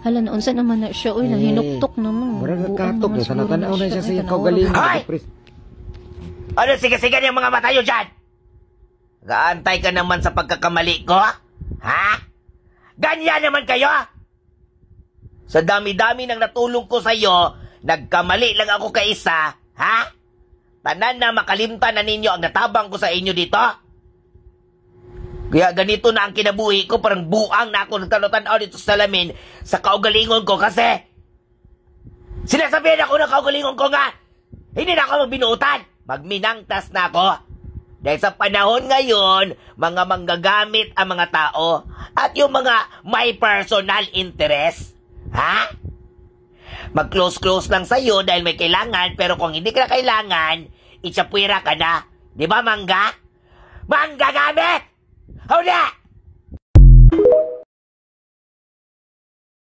Hala na, unsa naman na siya. Uy, hinuktok naman. Murag Buang nagkatok. naman siguro Sana-tanaw na siya sa Ay, ikaw tanaw. galing. Hoy! Ano sige-sige yung mga mata nyo dyan? Gaantay ka naman sa pagkakamali ko? Ha? Ganyan naman kayo? Sa dami-dami ng natulong ko sa'yo, nagkamali lang ako kaisa, ha? Tanan na makalimtan na ninyo ang natabang ko sa inyo dito? Kaya ganito na ang kinabuhi ko, parang buang na ako nagtalo-tanaw dito sa salamin sa kaugalingon ko kasi sinasabihan ako ng kaugalingon ko nga, hindi na ako magbinuutan, magminangtas na ako. Dahil sa panahon ngayon, mga manggagamit ang mga tao at yung mga may personal interest. Ha? Mag-close-close lang sa'yo dahil may kailangan, pero kung hindi ka na kailangan, itsapwira ka na. Di ba, mangga? Mangga gamit! Huli!